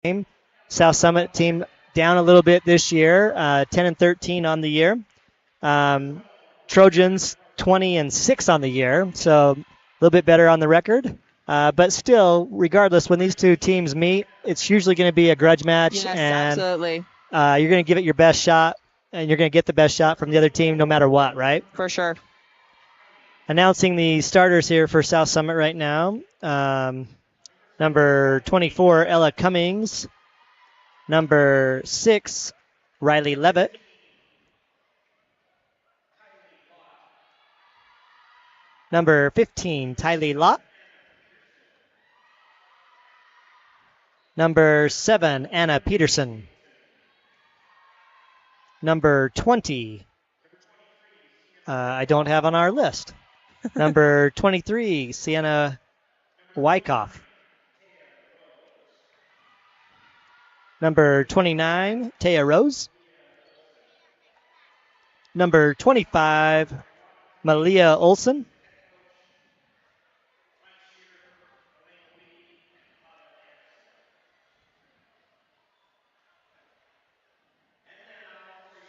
game. South Summit team down a little bit this year, 10-13 on the year. Trojans 20-6 on the year, so a little bit better on the record. But still, regardless, when these two teams meet, it's usually going to be a grudge match. Yes, and absolutely. You're going to give it your best shot, and you're going to get the best shot from the other team no matter what, right? For sure. Announcing the starters here for South Summit right now. Number 24, Ella Cummings. Number 6, Riley Levitt. Number 15, Tylee Lott. Number 7, Anna Peterson. Number 20, I don't have on our list. Number 23, Sienna Wyckoff. Number 29, Taya Rose. Number 25, Malia Olson.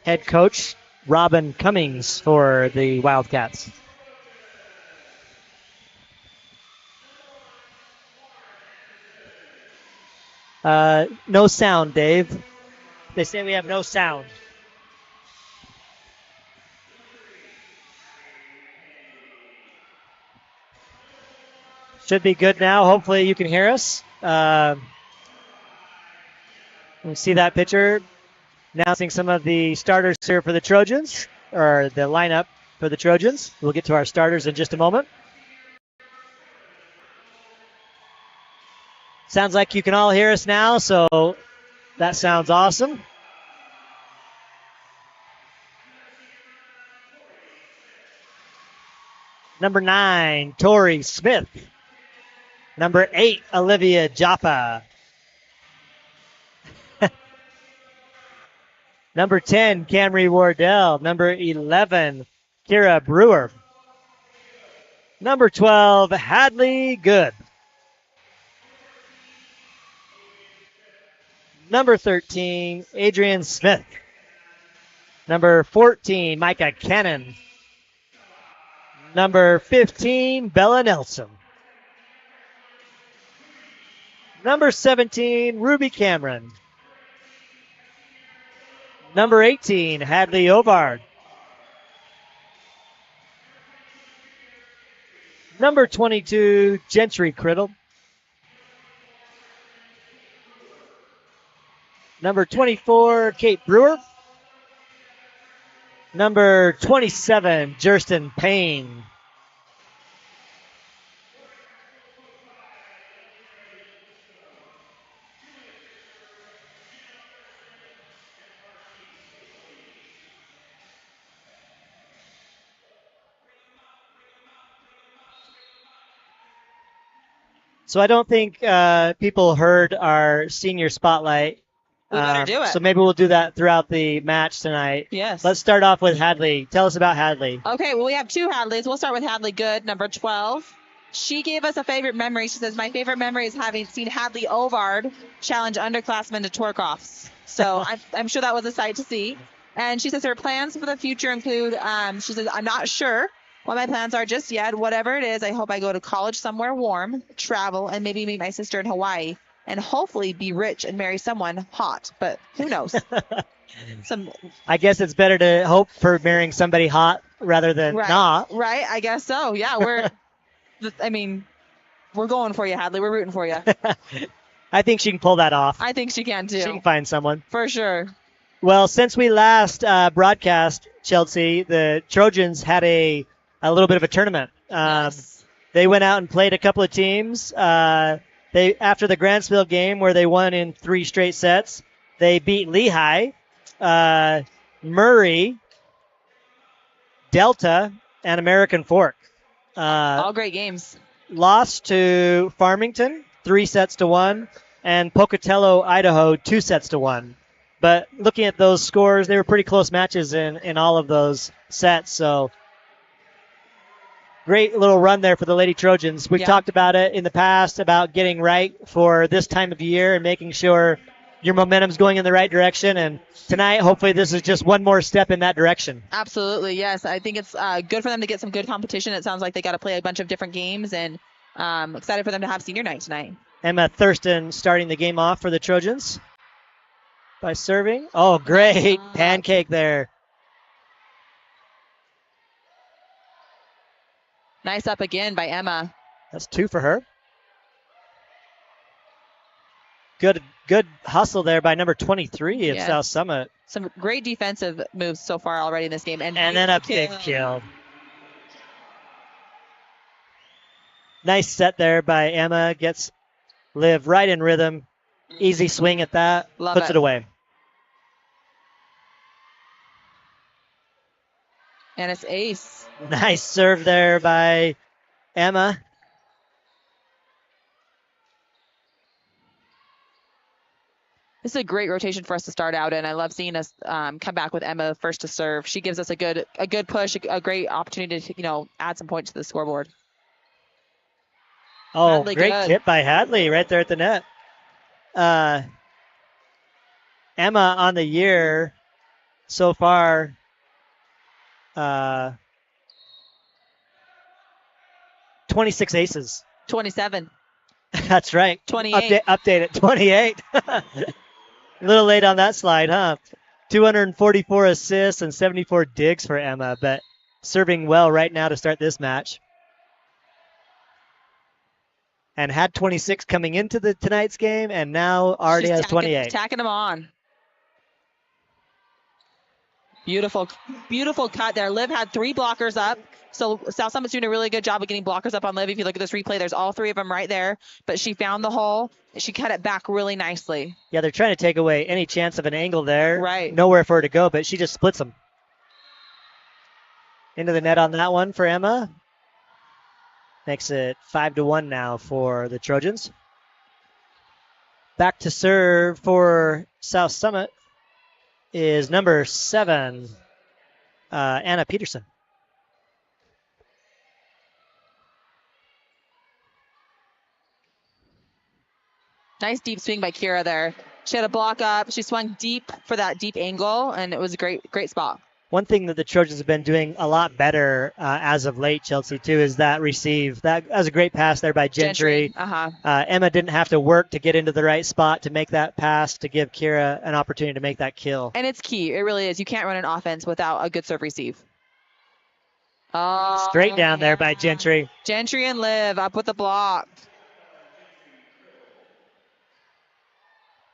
Head coach Robin Cummings for the Wildcats. No sound, Dave. They say we have no sound. Should be good now. Hopefully you can hear us. We see that picture. Announcing some of the starters here for the Trojans, or the lineup for the Trojans. We'll get to our starters in just a moment. Sounds like you can all hear us now, so that sounds awesome. Number 9, Tori Smith. Number 8, Olivia Jaffa. Number 10, Camry Wardell. Number 11, Kira Brewer. Number 12, Hadley Good. Number 13, Adrian Smith. Number 14, Micah Cannon. Number 15, Bella Nelson. Number 17, Ruby Cameron. Number 18, Hadley Ovard. Number 22, Gentry Criddle. Number 24, Kate Brewer. Number 27, Jersten Payne. So I don't think people heard our senior spotlight. We better do it. So maybe we'll do that throughout the match tonight. Yes. Let's start off with Hadley. Tell us about Hadley. Okay, well, we have 2 Hadleys. We'll start with Hadley Good, number 12. She gave us a favorite memory. She says, my favorite memory is having seen Hadley Ovard challenge underclassmen to twerk-offs. So I'm sure that was a sight to see. And she says her plans for the future include, she says, I'm not sure what my plans are just yet. Whatever it is, I hope I go to college somewhere warm, travel, and maybe meet my sister in Hawaii, and hopefully be rich and marry someone hot. But who knows? I guess it's better to hope for marrying somebody hot rather than not. Right, I guess so. Yeah, we're going for you, Hadley. We're rooting for you. I think she can pull that off. I think she can, too. She can find someone. For sure. Well, since we last broadcast, Chelsea, the Trojans had a little bit of a tournament. Yes. They went out and played a couple of teams. They after the Grantsville game where they won in 3 straight sets, they beat Lehigh, Murray, Delta, and American Fork. All great games. Lost to Farmington 3-1, and Pocatello, Idaho 2-1. But looking at those scores, they were pretty close matches in all of those sets. So Great little run there for the Lady Trojans. We've talked about it in the past about getting right for this time of year and making sure your momentum's going in the right direction. And tonight, hopefully, this is just one more step in that direction. Absolutely, yes. I think it's good for them to get some good competition. It sounds like they got to play a bunch of different games, and excited for them to have senior night tonight. Emma Thurston starting the game off for the Trojans by serving. Oh, great pancake there. Nice up again by Emma. That's 2 for her. Good hustle there by number 23 of South Summit. Some great defensive moves so far already in this game. And then a big kill. Nice set there by Emma. Gets Liv right in rhythm. Easy swing at that. Puts it away. And it's ace. Nice serve there by Emma. This is a great rotation for us to start out in. I love seeing us come back with Emma first to serve. She gives us a good push, a great opportunity to add some points to the scoreboard. Oh, Hadley, great tip by Hadley right there at the net. Emma on the year so far. 26 aces. 27. That's right. 28. Update it. 28. A little late on that slide, huh? 244 assists and 74 digs for Emma, but serving well right now to start this match. And had 26 coming into tonight's game, and now already has 28. Tacking them on. Beautiful cut there. Liv had 3 blockers up. So South Summit's doing a really good job of getting blockers up on Liv. If you look at this replay, there's all 3 of them right there. But she found the hole. She cut it back really nicely. Yeah, they're trying to take away any chance of an angle there. Right. Nowhere for her to go, but she just splits them. Into the net on that one for Emma. Makes it 5-1 now for the Trojans. Back to serve for South Summit is number 7, Anna Peterson. Nice deep swing by Kira there. She had a block up. She swung deep for that deep angle, and it was a great spot. One thing that the Trojans have been doing a lot better as of late, Chelsea, too, is that receive. That was a great pass there by Gentry. Emma didn't have to work to get into the right spot to make that pass to give Kira an opportunity to make that kill. And it's key. It really is. You can't run an offense without a good serve receive. Straight down there by Gentry. Gentry and Liv up with the block.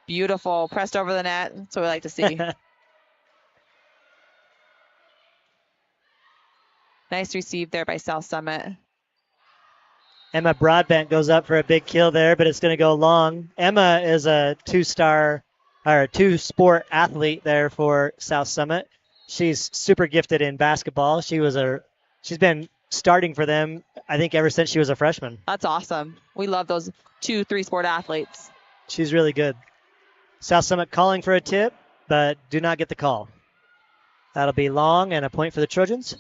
Beautiful. Pressed over the net. That's what we like to see. Nice receive there by South Summit. Emma Broadbent goes up for a big kill there, but it's going to go long. Emma is a 2-sport athlete there for South Summit. She's super gifted in basketball. She's been starting for them, I think, ever since she was a freshman. That's awesome. We love those 2 3-sport athletes. She's really good. South Summit calling for a tip, but do not get the call. That'll be long and a point for the Trojans.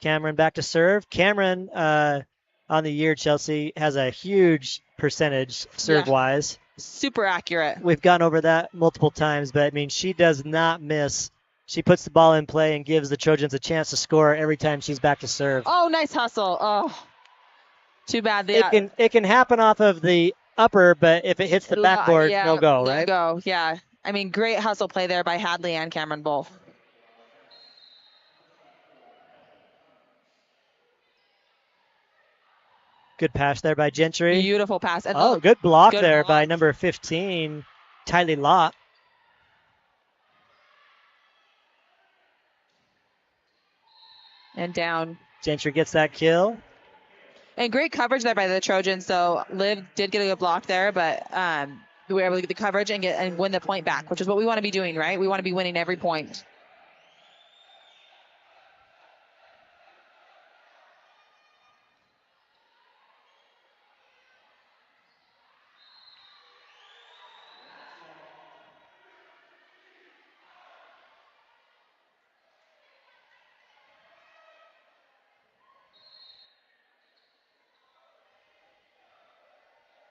Cameron back to serve. Cameron, on the year, Chelsea, has a huge percentage serve-wise. Super accurate. We've gone over that multiple times, but, I mean, she does not miss. She puts the ball in play and gives the Trojans a chance to score every time she's back to serve. Oh, nice hustle. Oh, too bad. It can happen off of the upper, but if it hits the backboard, no go, right? No go, yeah. I mean, great hustle play there by Hadley and Cameron both. Good pass there by Gentry. Beautiful pass. And good block there by number 15, Tylee Lott. And down. Gentry gets that kill. And great coverage there by the Trojans. So Liv did get a good block there, but we were able to get the coverage and win the point back, which is what we want to be doing, right? We want to be winning every point.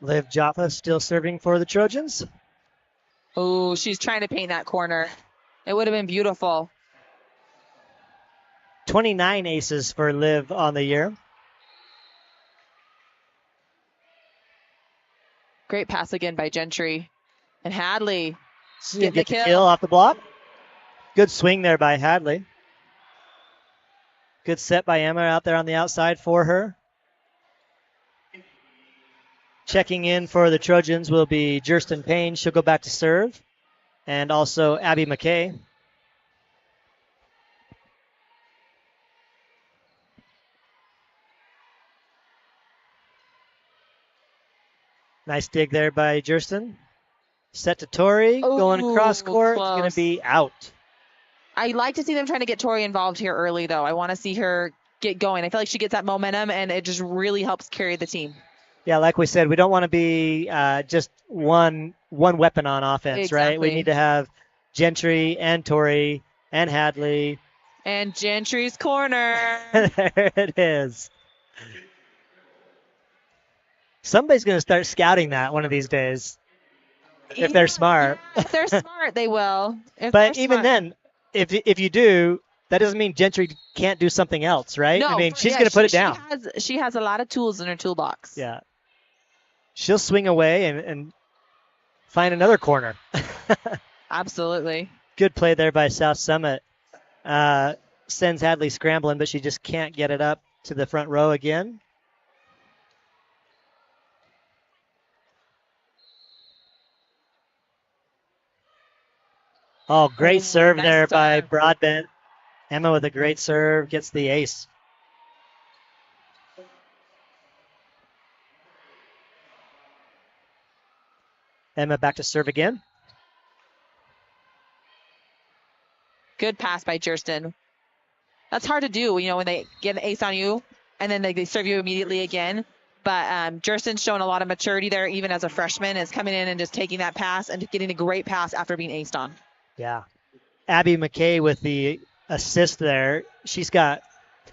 Liv Jaffa still serving for the Trojans. Oh, she's trying to paint that corner. It would have been beautiful. 29 aces for Liv on the year. Great pass again by Gentry. And Hadley. She's going to get the kill off the block. Good swing there by Hadley. Good set by Emma out there on the outside for her. Checking in for the Trojans will be Jersten Payne. She'll go back to serve. And also Abby McKay. Nice dig there by Jersten. Set to Tori. Going cross court. It's going to be out. I like to see them trying to get Tori involved here early, though. I want to see her get going. I feel like she gets that momentum, and it just really helps carry the team. Yeah, like we said, we don't want to be just one weapon on offense, Exactly. right? We need to have Gentry and Tori and Hadley. And Gentry's corner. There it is. Somebody's going to start scouting that one of these days. If they're smart. Yeah, if they're smart, they will. But even then, if you do, that doesn't mean Gentry can't do something else, right? No, I mean, she's going to put it down. She has a lot of tools in her toolbox. Yeah. She'll swing away and find another corner. Absolutely. Good play there by South Summit. Sends Hadley scrambling, but she just can't get it up to the front row again. Oh, great serve nice there by serve. Broadbent. Emma with a great serve, gets the ace. Emma back to serve again. Good pass by Jersten. That's hard to do, when they get an ace on you and then they serve you immediately again. But Jersten's shown a lot of maturity there, even as a freshman, is coming in and just taking that pass and getting a great pass after being aced on. Yeah. Abby McKay with the assist there. She's got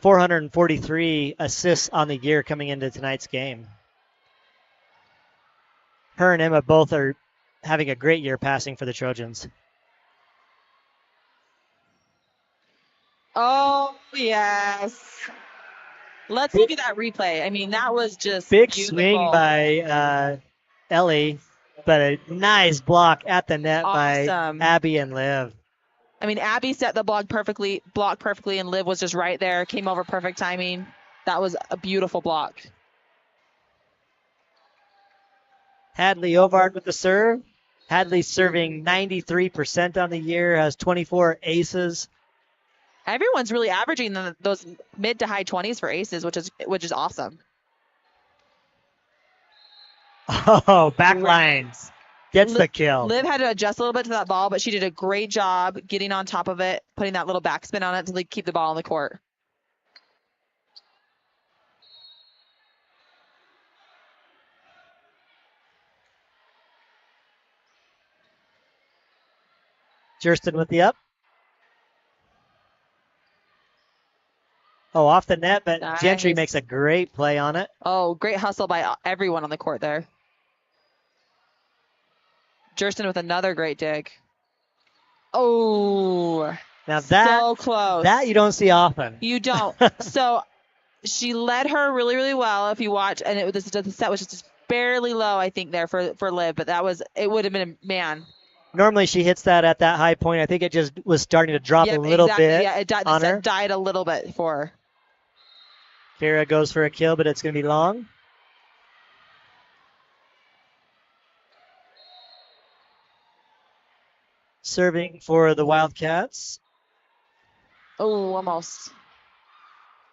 443 assists on the year coming into tonight's game. Her and Emma both are having a great year passing for the Trojans. Oh, yes. Let's look at that replay. I mean, that was just big beautiful. Swing by Ellie, but a nice block at the net Awesome. by Abby and Liv. I mean, Abby set the block perfectly, and Liv was just right there, came over perfect timing. That was a beautiful block. Hadley Ovard with the serve. Hadley serving 93% on the year, has 24 aces. Everyone's really averaging those mid to high 20s for aces, which is awesome. Oh, back lines. Gets the kill. Liv had to adjust a little bit to that ball, but she did a great job getting on top of it, putting that little backspin on it to keep the ball on the court. Jersten with the up. Oh, off the net, but Nice. Gentry makes a great play on it. Oh, great hustle by everyone on the court there. Jersten with another great dig. Oh, now that, so close. That you don't see often. You don't. So she led her really, really well if you watch, and the set was just barely low, I think, there for Liv, but it would have been man. Normally she hits that at that high point. I think it just was starting to drop a little bit. Yeah, the set died a little bit for her. Kira goes for a kill, but it's going to be long. Serving for the Wildcats. Oh, almost.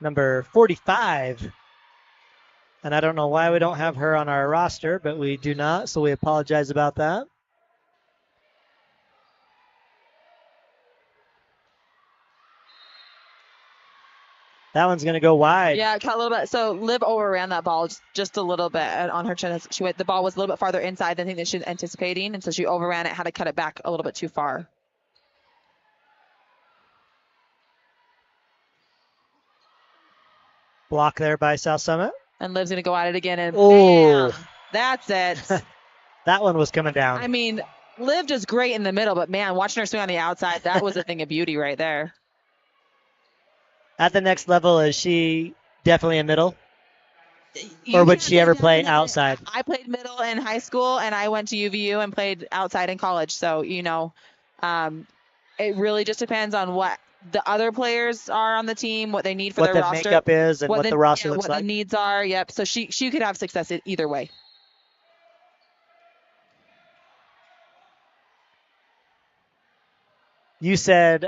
Number 45. And I don't know why we don't have her on our roster, but we do not, so we apologize about that. That one's going to go wide. Yeah, cut a little bit. So Liv overran that ball just a little bit on her chin. The ball was a little bit farther inside than I think that she was anticipating, and so she overran it, had to cut it back a little bit too far. Block there by South Summit. And Liv's going to go at it again, and oh, bam! That's it. That one was coming down. I mean, Liv does great in the middle, but man, watching her swing on the outside, that was a thing of beauty right there. At the next level, is she definitely a middle? Or would she ever play outside? I played middle in high school, and I went to UVU and played outside in college. So, it really just depends on what the other players are on the team, what they need for What their the roster. makeup is and what the roster looks what like. the needs are. Yep. So she could have success either way. You said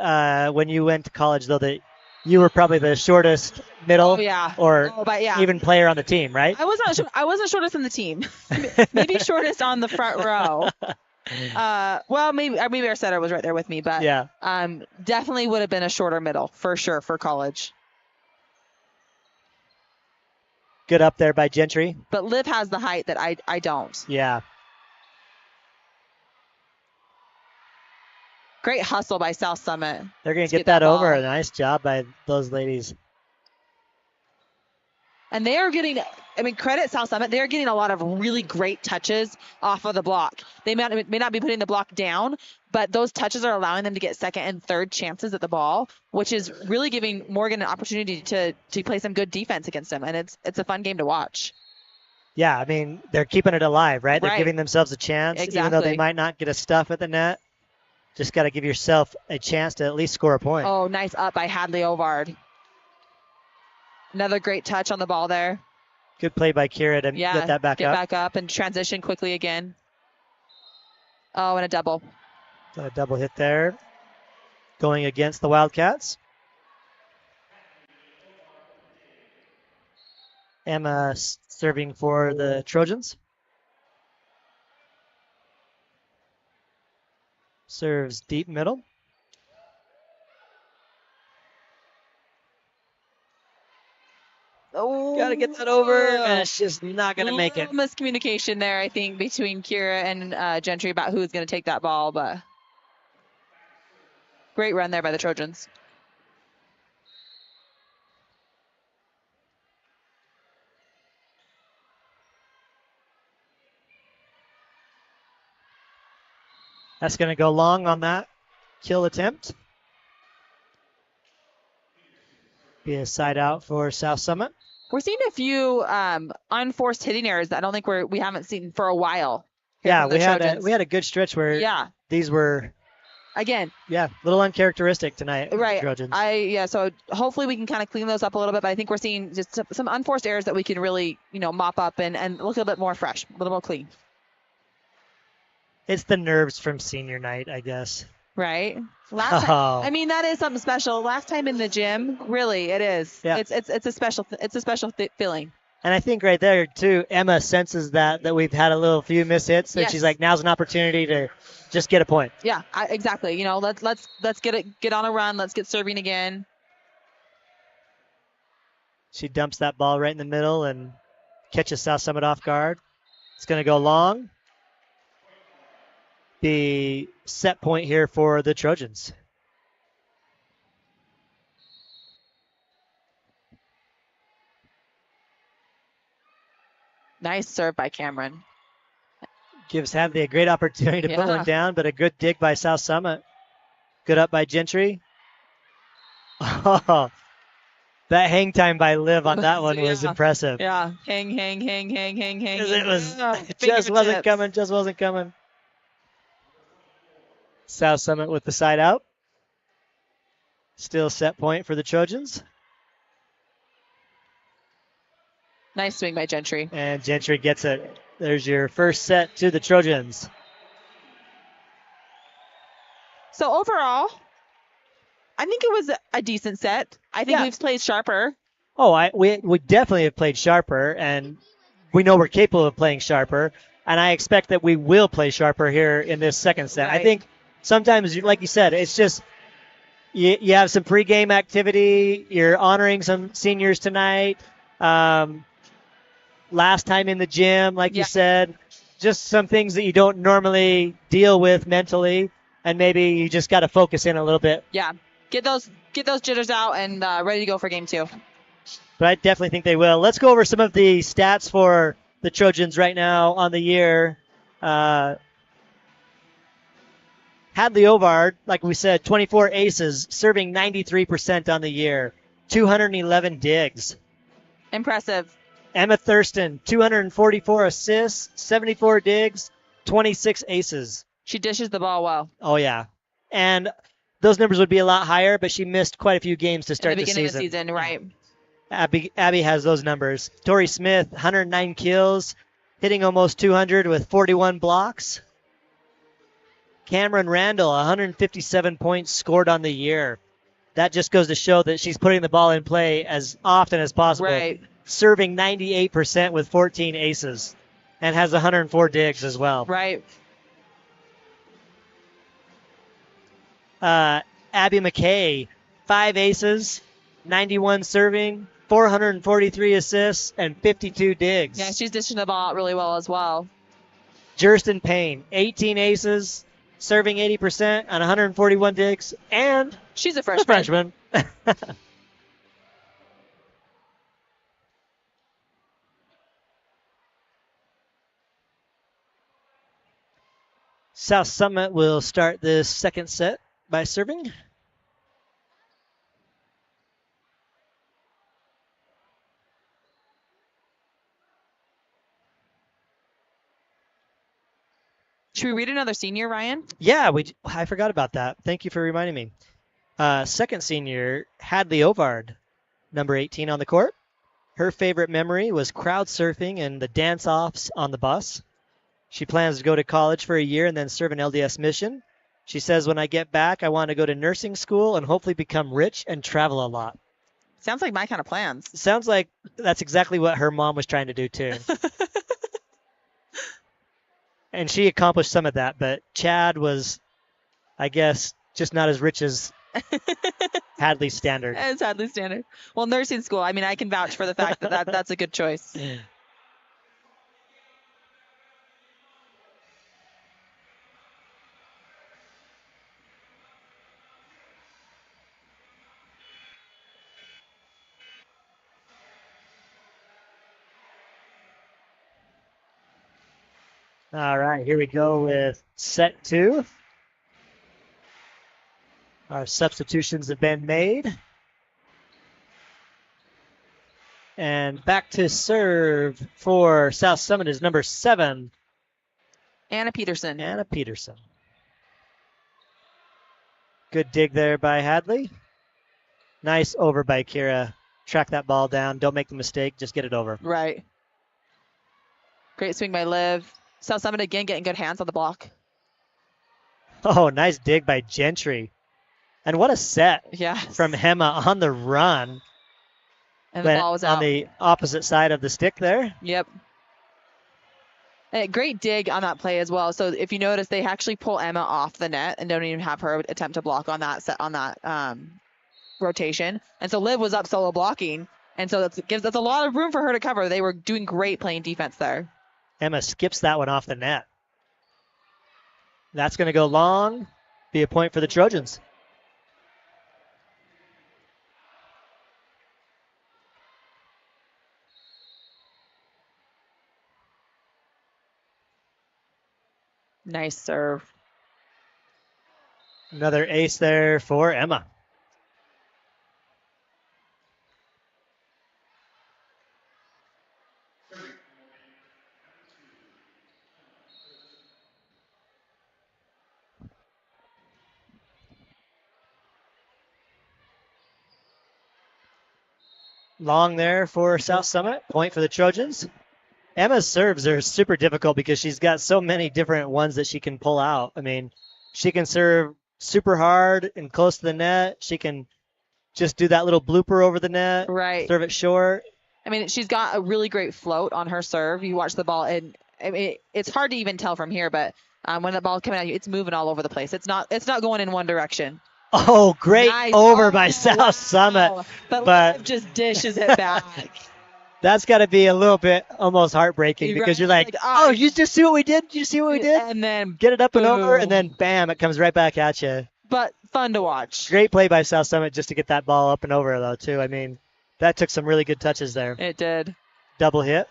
when you went to college, though, that you were probably the shortest middle even player on the team, right? I wasn't shortest in the team. Maybe shortest on the front row. Well, maybe our setter was right there with me, but yeah. Definitely would have been a shorter middle for sure for college. Good up there by Gentry. But Liv has the height that I don't. Yeah. Great hustle by South Summit. They're going to get that over. Nice job by those ladies. And they are getting, credit South Summit. They're getting a lot of really great touches off of the block. They may not be putting the block down, but those touches are allowing them to get second and third chances at the ball, which is really giving Morgan an opportunity to play some good defense against them. And it's a fun game to watch. Yeah, they're keeping it alive, right? They're giving themselves a chance, even though they might not get a stuff at the net. Just got to give yourself a chance to at least score a point. Oh, nice up by Hadley Ovard. Another great touch on the ball there. Good play by Kira to get that back up. Get back up and transition quickly again. Oh, and a double. A double hit there. Going against the Wildcats. Emma serving for the Trojans. Serves deep middle. Oh, got to get that over, and it's just not going to make it. Miscommunication there, I think, between Kira and Gentry about who's going to take that ball, but great run there by the Trojans. That's going to go long on that kill attempt. Be a side out for South Summit. We're seeing a few unforced hitting errors that I don't think we haven't seen for a while. Yeah, we had a good stretch where these were again. Yeah, a little uncharacteristic tonight. Right. Trojans. So hopefully we can kind of clean those up a little bit, but I think we're seeing just some unforced errors that we can really, mop up and look a little bit more fresh, a little more clean. It's the nerves from senior night, I guess. Right. Last time, that is something special. Last time in the gym, really, it is. Yeah. It's a special feeling. And I think right there too, Emma senses that we've had a few mishits, and she's like, now's an opportunity to just get a point. Yeah, exactly. Let's get on a run. Let's get serving again. She dumps that ball right in the middle and catches South Summit off guard. It's going to go long. The set point here for the Trojans. Nice serve by Cameron. Gives Hadley a great opportunity to put one down, but a good dig by South Summit. Good up by Gentry. Oh, that hang time by Liv on that one was impressive. Yeah, hang. It just wasn't coming. South Summit with the side out. Still set point for the Trojans. Nice swing by Gentry. And Gentry gets it. There's your first set to the Trojans. So overall, I think it was a decent set. I think we've played sharper. Oh, we definitely have played sharper, and we know we're capable of playing sharper. And I expect that we will play sharper here in this second set. Right. I think sometimes, like you said, it's just you have some pregame activity. You're honoring some seniors tonight. Last time in the gym, like you said, just some things that you don't normally deal with mentally, and maybe you just got to focus in a little bit. Yeah, get those jitters out and ready to go for game two. But I definitely think they will. Let's go over some of the stats for the Trojans right now on the year. Hadley Ovard, like we said, 24 aces, serving 93% on the year, 211 digs. Impressive. Emma Thurston, 244 assists, 74 digs, 26 aces. She dishes the ball well. Oh, yeah. And those numbers would be a lot higher, but she missed quite a few games to start the the beginning season. of the season, right. Abby has those numbers. Tori Smith, 109 kills, hitting almost 200 with 41 blocks. Cameron Randall, 157 points scored on the year. That just goes to show that she's putting the ball in play as often as possible. Right. Serving 98% with 14 aces and has 104 digs as well. Right. Abby McKay, 5 aces, 91 serving, 443 assists, and 52 digs. Yeah, she's dishing the ball out really well as well. Jurston Payne, 18 aces, serving 80% on 141 digs, and she's a a freshman. South Summit will start this second set by serving. Should we read another senior, Ryan? Yeah, I forgot about that. Thank you for reminding me. Second senior, Hadley Ovard, number 18 on the court. Her favorite memory was crowd surfing and the dance-offs on the bus. She plans to go to college for a year and then serve an LDS mission. She says, when I get back, I want to go to nursing school and hopefully become rich and travel a lot. Sounds like my kind of plans. Sounds like that's exactly what her mom was trying to do, too. And she accomplished some of that, but Chad was, I guess, just not as rich as Hadley's standard. It's Hadley's standard. Well, nursing school, I mean, I can vouch for the fact that that's a good choice. All right, here we go with set 2. Our substitutions have been made. And back to serve for South Summit is number 7. Anna Peterson. Anna Peterson. Good dig there by Hadley. Nice over by Kira. Track that ball down. Don't make the mistake. Just get it over. Right. Great swing by Liv. South Summit again getting good hands on the block. Oh, nice dig by Gentry. And what a set from Hema on the run. And the ball was out. On the opposite side of the stick there. Yep. A great dig on that play as well. So if you notice, they actually pull Emma off the net and don't even have her attempt to block on that set on that rotation. And so Liv was up solo blocking, and so that's a lot of room for her to cover. They were doing great playing defense there. Emma skips that one off the net. That's going to go long. Be a point for the Trojans. Nice serve. Another ace there for Emma. Long there for South Summit. Point for the Trojans. Emma's serves are super difficult because she's got so many different ones that she can pull out. I mean, she can serve super hard and close to the net. She can just do that little blooper over the net. Right. Serve it short. I mean, she's got a really great float on her serve. You watch the ball, and I mean, it's hard to even tell from here, but when the ball's coming at you, it's moving all over the place. It's not going in one direction. Oh, great Nice. over by South Summit. But Liv just dishes it back. That's got to be a little bit almost heartbreaking because you're like, oh, you just see what we did? Did you see what we did? And then get it up and over, and then bam, it comes right back at you. But fun to watch. Great play by South Summit just to get that ball up and over, though, too. I mean, that took some really good touches there. It did. Double hit.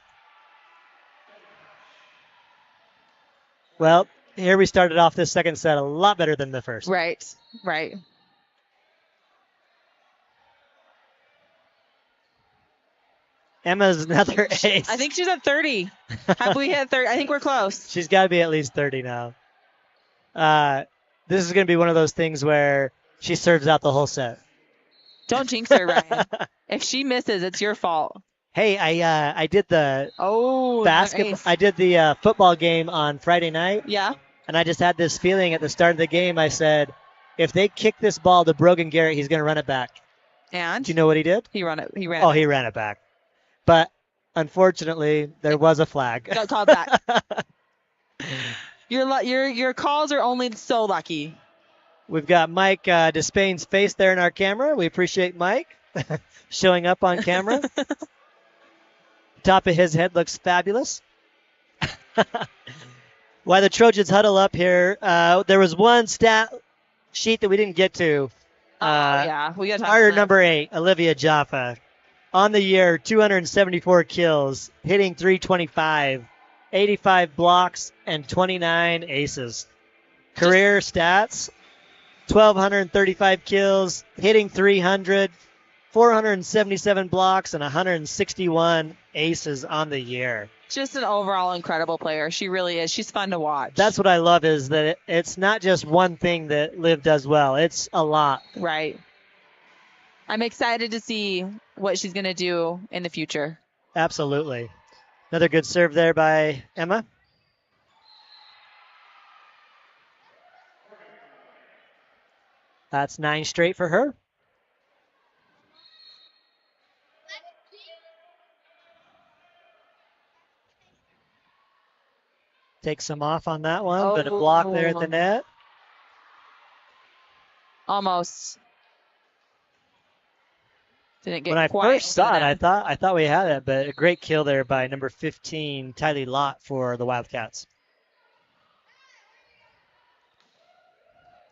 Well, here we started off this second set a lot better than the first. Right, right. Emma's another ace. I think she's at 30. Have we hit 30? I think we're close. She's got to be at least 30 now. This is going to be one of those things where she serves out the whole set. Don't jinx her, Ryan. If she misses, it's your fault. Hey, I did the basketball. I did the football game on Friday night. Yeah. And I just had this feeling at the start of the game. I said, if they kick this ball to Brogan Garrett, he's going to run it back. And? Do you know what he did? He ran it. He ran it back. But unfortunately, there was a flag. Got called back. Your calls are only so lucky. We've got Mike Despain's face there in our camera. We appreciate Mike showing up on camera. Top of his head looks fabulous. While the Trojans huddle up here, there was one stat sheet that we didn't get to. Yeah, we got to talk Our about number 8, Olivia Jaffa. On the year, 274 kills, hitting 325, 85 blocks, and 29 aces. Career stats, 1,235 kills, hitting 300, 477 blocks, and 161 aces on the year. Just an overall incredible player. She really is. She's fun to watch. That's what I love is that it's not just one thing that Liv does well. It's a lot. Right. I'm excited to see what she's going to do in the future. Absolutely. Another good serve there by Emma. That's 9 straight for her. Take some off on that one, but a block there at the net. Almost. Didn't get when I quite first saw it, I thought we had it, but a great kill there by number 15, Tylee Lott for the Wildcats.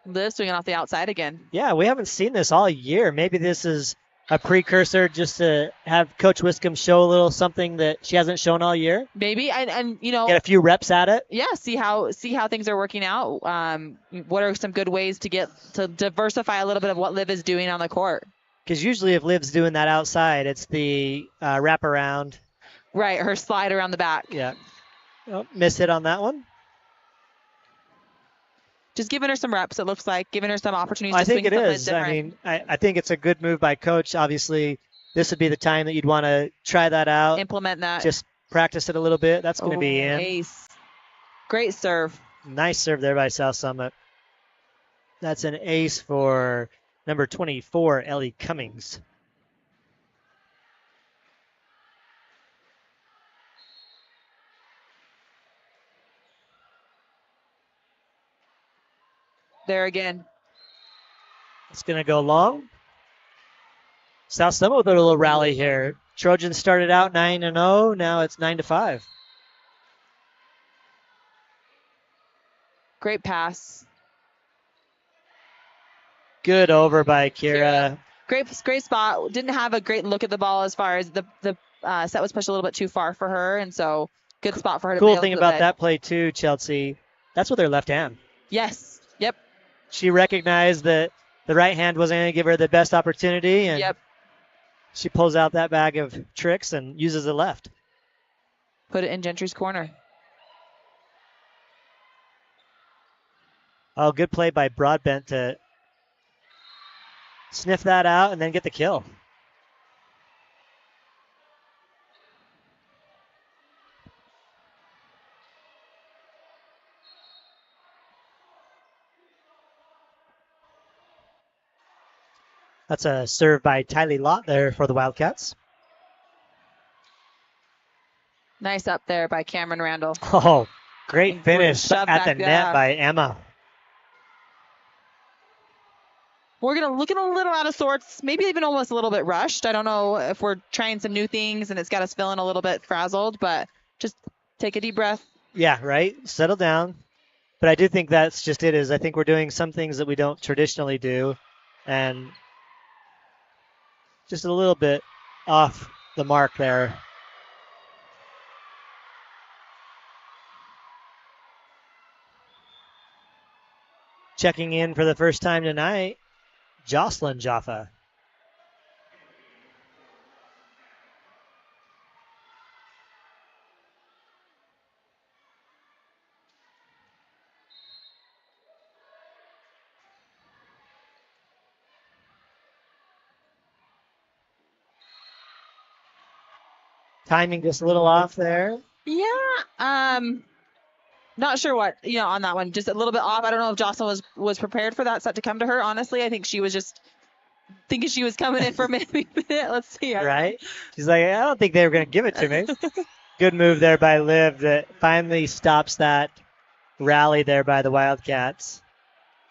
Liv swinging off the outside again. Yeah, we haven't seen this all year. Maybe this is a precursor just to have Coach Wiscombe show a little something that she hasn't shown all year. Maybe, and you know, get a few reps at it. Yeah, see how things are working out. What are some good ways to diversify a little bit of what Liv is doing on the court? Because usually if Liv's doing that outside, it's the wraparound. Right, her slide around the back. Yeah. Oh, miss hit on that one. Just giving her some reps, it looks like. Giving her some opportunities I to swing think it something is. different. I mean, I think it's a good move by Coach. Obviously, this would be the time that you'd want to try that out. Implement that. Just practice it a little bit. That's going to be in. Ace. Great serve. Nice serve there by South Summit. That's an ace for number 24, Ellie Cummings. There again. It's going to go long. South Summit with a little rally here. Trojans started out 9-0. Now it's 9-5. Great pass. Good over by Kira. Great spot. Didn't have a great look at the ball as far as the set was pushed a little bit too far for her, and so good spot for her to Cool be thing about that play too, Chelsea, that's with her left hand. Yes. Yep. She recognized that the right hand wasn't going to give her the best opportunity, and yep. She pulls out that bag of tricks and uses the left. Put it in Gentry's corner. Oh, good play by Broadbent to sniff that out and then get the kill. That's a serve by Tylee Lott there for the Wildcats. Nice up there by Cameron Randall. Oh, great finish at the net by Emma. We're looking a little out of sorts, maybe even almost a little bit rushed. I don't know if we're trying some new things and it's got us feeling a little bit frazzled, but just take a deep breath. Yeah, right. Settle down. But I do think that's just it is. I think we're doing some things that we don't traditionally do, and just a little bit off the mark there. checking in for the first time tonight, Jocelyn Jaffa. Timing just a little off there. Yeah. Not sure what, on that one. Just a little bit off. I don't know if Jocelyn was prepared for that set to come to her. Honestly, I think she was just thinking she was coming in for maybe a minute. Let's see. Right? She's like, I don't think they were going to give it to me. Good move there by Liv that finally stops that rally there by the Wildcats.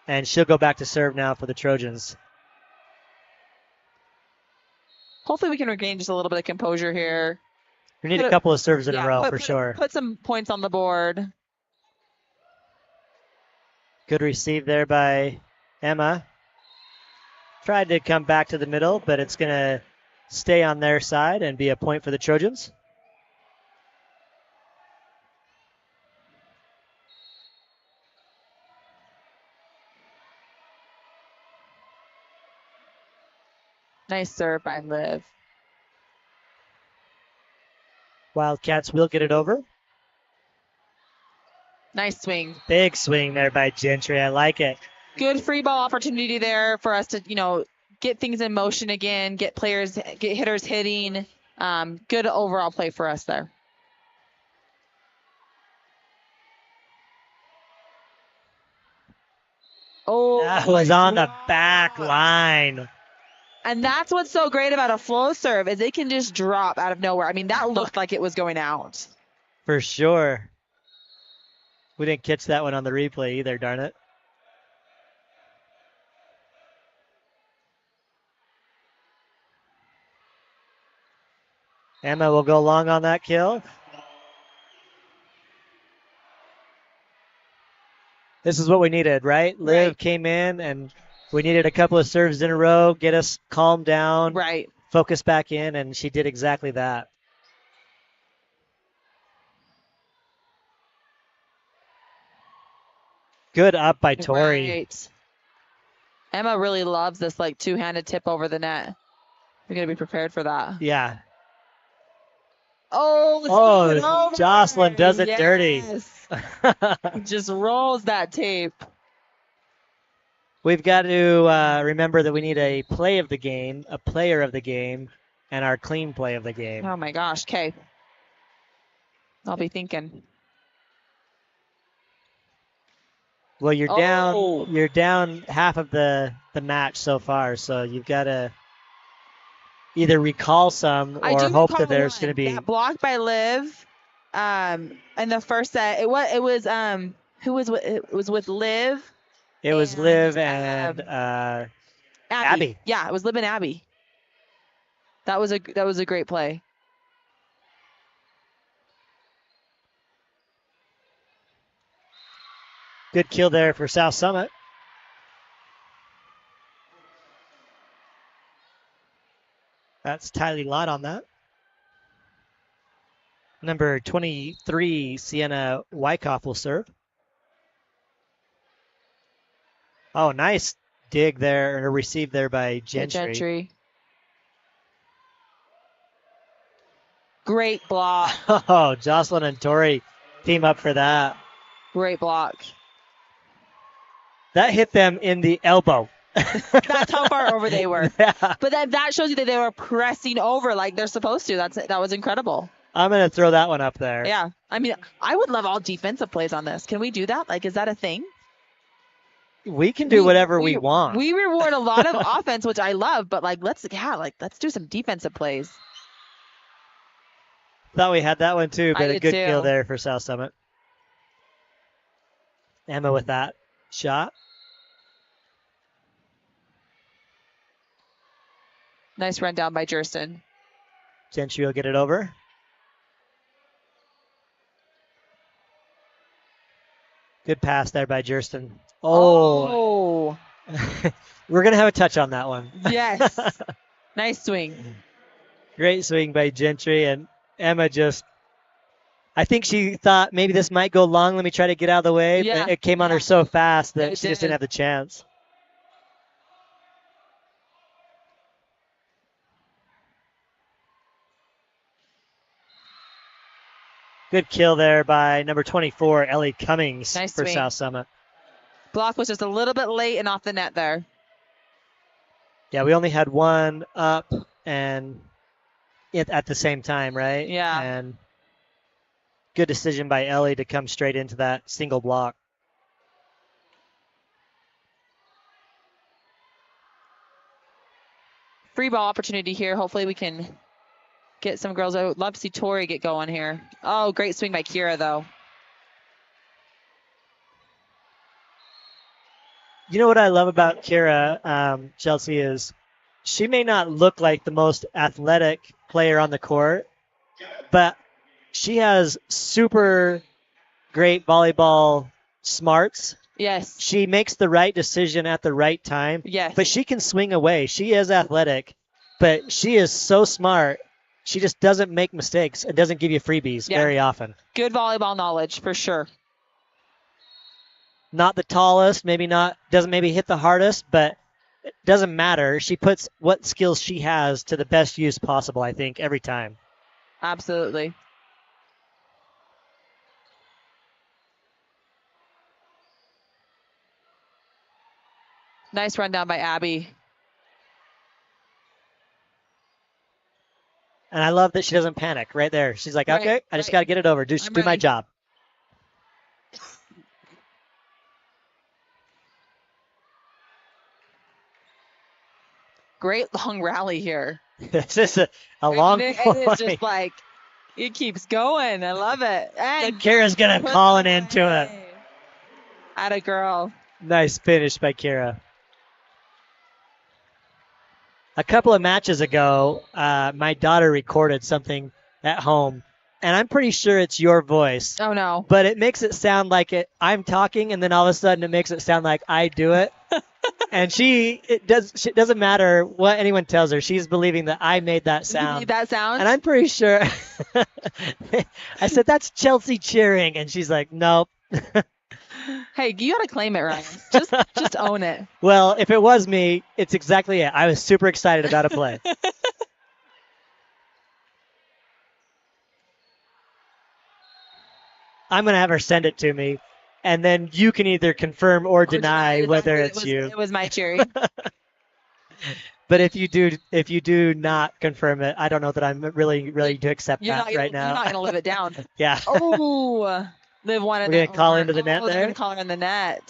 And she'll go back to serve now for the Trojans. Hopefully we can regain just a little bit of composure here. We need a couple of serves in a row for sure. Put some points on the board. Good receive there by Emma. Tried to come back to the middle, but it's going to stay on their side and be a point for the Trojans. Nice serve by Liv. Wildcats will get it over. Nice swing. Big swing there by Gentry. I like it. Good free ball opportunity there for us to, get things in motion again, get hitters hitting. Good overall play for us there. Oh, that was on the back line. And that's what's so great about a flow serve is it can just drop out of nowhere. I mean, that looked like it was going out. For sure. We didn't catch that one on the replay either, darn it. Emma will go long on that kill. This is what we needed, right? Liv came in and we needed a couple of serves in a row, get us calmed down, focus back in, and she did exactly that. Good up by Tori. Right. Emma really loves this two-handed tip over the net. You're going to be prepared for that. Yeah. Oh, Jocelyn does it dirty. Just rolls that tape. We've got to remember that we need a play of the game, a player of the game, and our clean play of the game. Oh, my gosh. Okay. I'll be thinking. Well, you're down half of the match so far, so you've got to either recall some or hope that there's going to be that block by Liv in the first set. It was with Liv. It was Liv and Abby. Yeah, it was Liv and Abby. That was a great play. Good kill there for South Summit. That's Tylee Lott on that. Number 23, Sienna Wyckoff will serve. Oh, nice dig there, or receive there by Gentry. Great block. Oh, Jocelyn and Tori team up for that. Great block. That hit them in the elbow. That's how far over they were. Yeah. But that shows you that they were pressing over like they're supposed to. That was incredible. I'm going to throw that one up there. Yeah. I mean, I would love all defensive plays on this. Can we do that? Is that a thing? We can do whatever we want. We reward a lot of offense, which I love, but let's do some defensive plays. Thought we had that one too, but a good too. kill there for South Summit. Emma with that shot. Nice run down by Jerson. Gentry will get it over. Good pass there by Jerson. Oh. We're going to have a touch on that one. Yes. Nice swing. Great swing by Gentry, and Emma just I think she thought maybe this might go long. Let me try to get out of the way. Yeah, But it came on her so fast that It she just did. didn't have the chance. Good kill there by number 24, Ellie Cummings Nice for swing. South Summit. Block was just a little bit late and off the net there. Yeah, we only had one up and it at the same time, right? Yeah. And good decision by Ellie to come straight into that single block. Free ball opportunity here. Hopefully we can get some girls. I would love to see Tori get going here. Oh, great swing by Kira, though. You know what I love about Kira, Chelsea, is she may not look like the most athletic player on the court, but she has super great volleyball smarts. Yes. She makes the right decision at the right time. Yes. But she can swing away. She is athletic, but she is so smart. She just doesn't make mistakes and doesn't give you freebies very often. Good volleyball knowledge for sure. Not the tallest, doesn't maybe hit the hardest, but it doesn't matter. She puts what skills she has to the best use possible, I think, every time. Absolutely. Nice run down by Abby. And I love that she doesn't panic right there. She's like, okay, I just got to get it over. Do my job. Great long rally here. This is a long It is just like, it keeps going. I love it. And Kira's going to call an end to it. Atta girl. Nice finish by Kira. A couple of matches ago, my daughter recorded something at home, and I'm pretty sure it's your voice. Oh, no. But it makes it sound like I'm talking, and then all of a sudden it makes it sound like I do it. And it doesn't matter what anyone tells her. She's believing that I made that sound. You made that sound? And I'm pretty sure. I said, that's Chelsea cheering. And she's like, nope. Hey, you got to claim it, Ryan. Just own it. Well, if it was me, it's exactly it. I was super excited about a play. I'm going to have her send it to me, and then you can either confirm or deny whether it's you. It was my cheering. But if you do not confirm it, I don't know that I'm really to accept that right now. You're not going to live it down. Yeah. Oh, Liv wanted. We're going to call into the net there. there. Going to call her in the net.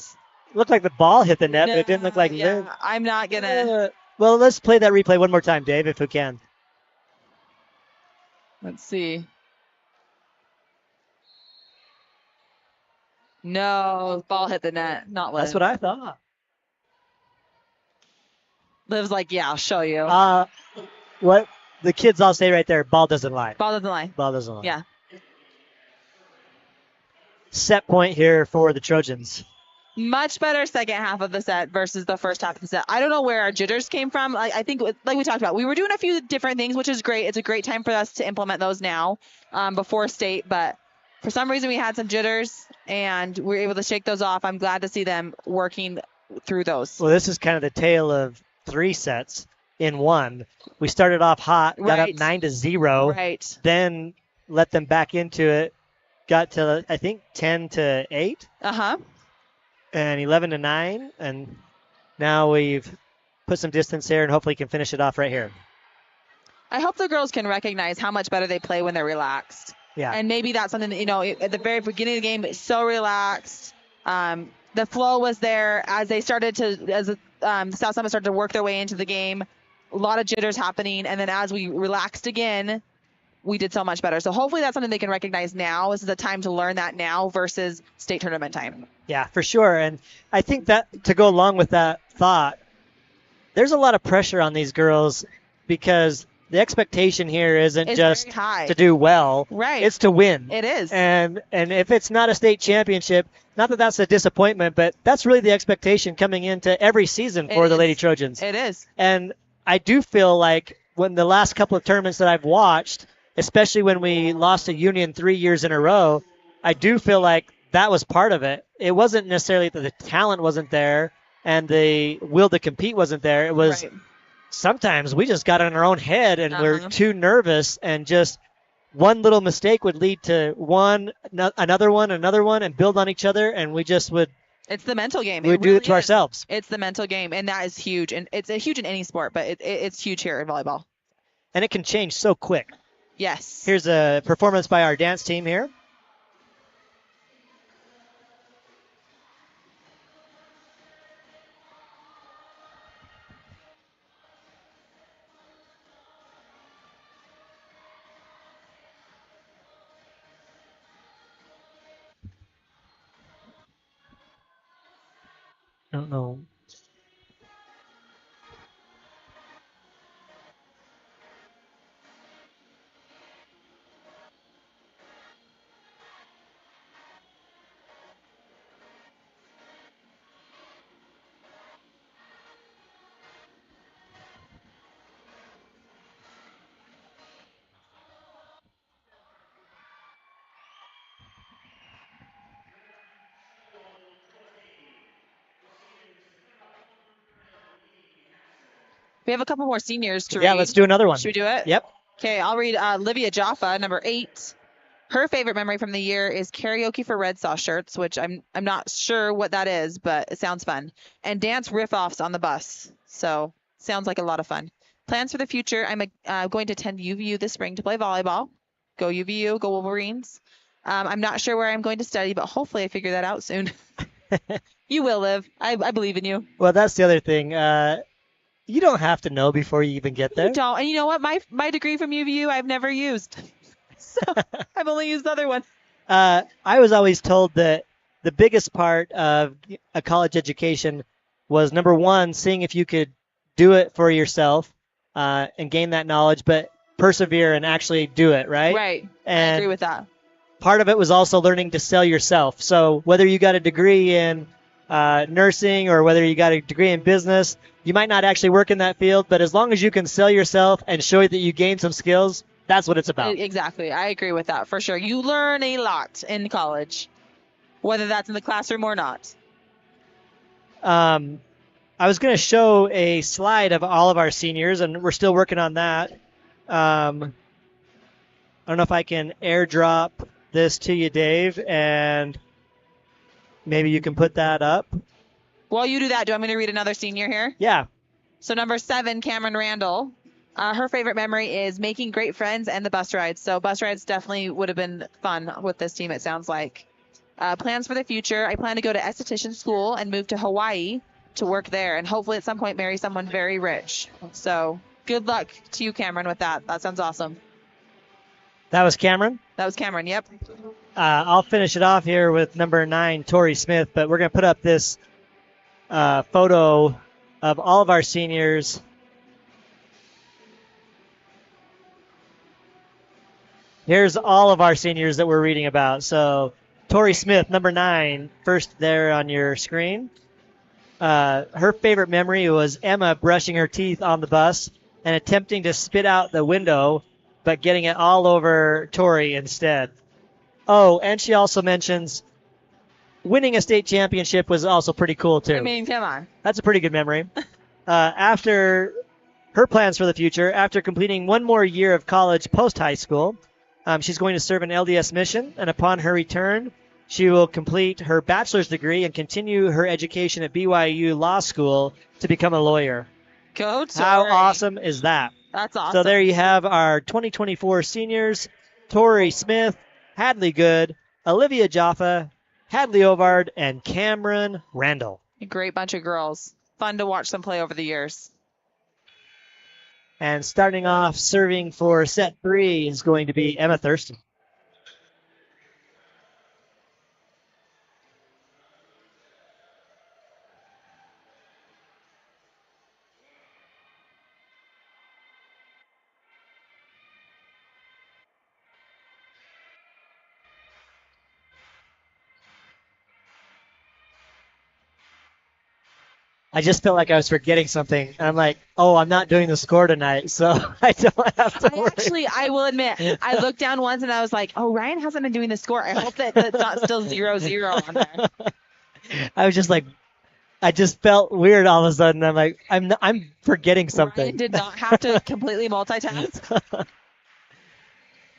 Looked like the ball hit the net, but it didn't look like Liv. I'm not going to. Well, let's play that replay one more time, Dave, if we can. Let's see. No, ball hit the net, not Liv. That's what I thought. Liv's like, yeah, I'll show you. What the kids all say right there, ball doesn't lie. Ball doesn't lie. Ball doesn't lie. Yeah. Set point here for the Trojans. Much better second half of the set versus the first half of the set. I don't know where our jitters came from. I think, like we talked about, we were doing a few different things, which is great. It's a great time for us to implement those now before state. But for some reason, we had some jitters, and we were able to shake those off. I'm glad to see them working through those. Well, this is kind of the tale of 3 sets in one. We started off hot, got up 9-0. Right. Then let them back into it. Got to, I think, 10-8. Uh-huh. And 11-9, and now we've put some distance here and hopefully can finish it off right here. I hope the girls can recognize how much better they play when they're relaxed. Yeah. And maybe that's something that, at the very beginning of the game, it's so relaxed. The flow was there as the South Summit started to work their way into the game. A lot of jitters happening, and then as we relaxed again, we did so much better. So hopefully that's something they can recognize now. This is the time to learn that now versus state tournament time. Yeah, for sure. And I think that to go along with that thought, there's a lot of pressure on these girls because the expectation here isn't just to do well. Right. It's to win. It is. And if it's not a state championship, not that that's a disappointment, but that's really the expectation coming into every season for the Lady Trojans. It is. And I do feel like when the last couple of tournaments that I've watched, especially when we lost to Union 3 years in a row. I do feel like that was part of it. It wasn't necessarily that the talent wasn't there and the will to compete wasn't there. It was Right. sometimes we just got in our own head and we're Uh-huh. too nervous, and just one little mistake would lead to another one, and build on each other, and we just would It's the mental game. we It would do really it to is. ourselves. It's the mental game, and that is huge. And it's huge in any sport, but it's huge here in volleyball. And it can change so quick. Yes. Here's a performance by our dance team here. I don't know. We have a couple more seniors to Yeah, read. let's do another one. Should we do it? Yep. Okay, I'll read Livia Jaffa, number 8. Her favorite memory from the year is karaoke for Red Sauce shirts, which I'm not sure what that is, but it sounds fun. And dance riff-offs on the bus. So sounds like a lot of fun. Plans for the future: I'm going to attend UVU this spring to play volleyball. Go UVU, go Wolverines. I'm not sure where I'm going to study, but hopefully I figure that out soon. You will, Liv. I believe in you. Well, that's the other thing. You don't have to know before you even get there. You don't. And you know what? My degree from UVU I've never used. So I've only used the other one. I was always told that the biggest part of a college education was, number one, seeing if you could do it for yourself and gain that knowledge, but persevere and actually do it, right? Right. I And agree with that. part of it was also learning to sell yourself. So whether you got a degree in nursing or whether you got a degree in business, you might not actually work in that field, but as long as you can sell yourself and show that you gain some skills, that's what it's about. Exactly. I agree with that for sure. You learn a lot in college, whether that's in the classroom or not. I was going to show a slide of all of our seniors, and we're still working on that. I don't know if I can airdrop this to you, Dave, and maybe you can put that up. While you do that, do you want me to read another senior here? Yeah. So number 7, Cameron Randall. Her favorite memory is making great friends and the bus rides. So bus rides definitely would have been fun with this team, it sounds like. Plans for the future: I plan to go to esthetician school and move to Hawaii to work there, and hopefully at some point marry someone very rich. So good luck to you, Cameron, with that. That sounds awesome. That was Cameron. That was Cameron, yep. I'll finish it off here with number 9, Tori Smith, but we're going to put up this photo of all of our seniors. Here's all of our seniors that we're reading about. So Tori Smith, number 9, first there on your screen. Her favorite memory was Emma brushing her teeth on the bus and attempting to spit out the window, but getting it all over Tori instead. Oh, and she also mentions winning a state championship was also pretty cool, too. I mean, come on. That's a pretty good memory. After her plans for the future, after completing one more year of college post-high school, she's going to serve an LDS mission, and upon her return, she will complete her bachelor's degree and continue her education at BYU Law School to become a lawyer. Go Tori. How awesome is that? That's awesome. So there you have our 2024 seniors: Tori Smith, Hadley Good, Olivia Jaffa, Hadley Ovard, and Cameron Randall. A great bunch of girls. Fun to watch them play over the years. And starting off serving for set 3 is going to be Emma Thurston. I just felt like I was forgetting something. And I'm like, oh, I'm not doing the score tonight, so I don't have to worry. I will admit, I looked down once and I was like, oh, Ryan hasn't been doing the score. I hope that that's not still 0-0 on there. I was just like, I just felt weird all of a sudden. I'm like, I'm forgetting something. Ryan did not have to completely multitask.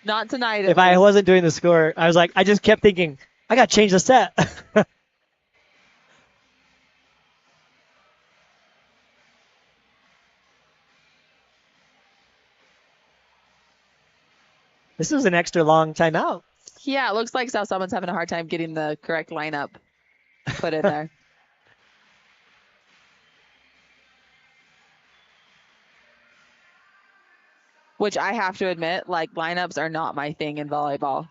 Not tonight. If I wasn't doing the score, I was like, I just kept thinking, I got to change the set. This was an extra long timeout. Yeah, it looks like South Summit's having a hard time getting the correct lineup put in there. Which I have to admit, like, lineups are not my thing in volleyball.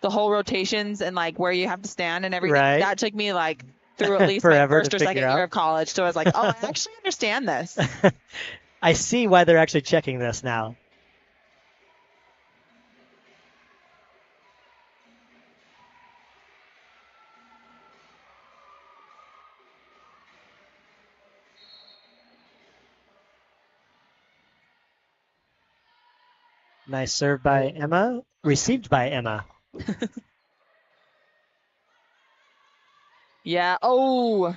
The whole rotations and like where you have to stand and everything, Right. that took me like through at least my Forever first to or second figure year out. of college. So I was like, oh, I actually understand this. I see why they're actually checking this now. Nice serve by Emma. Received by Emma. Yeah. Oh,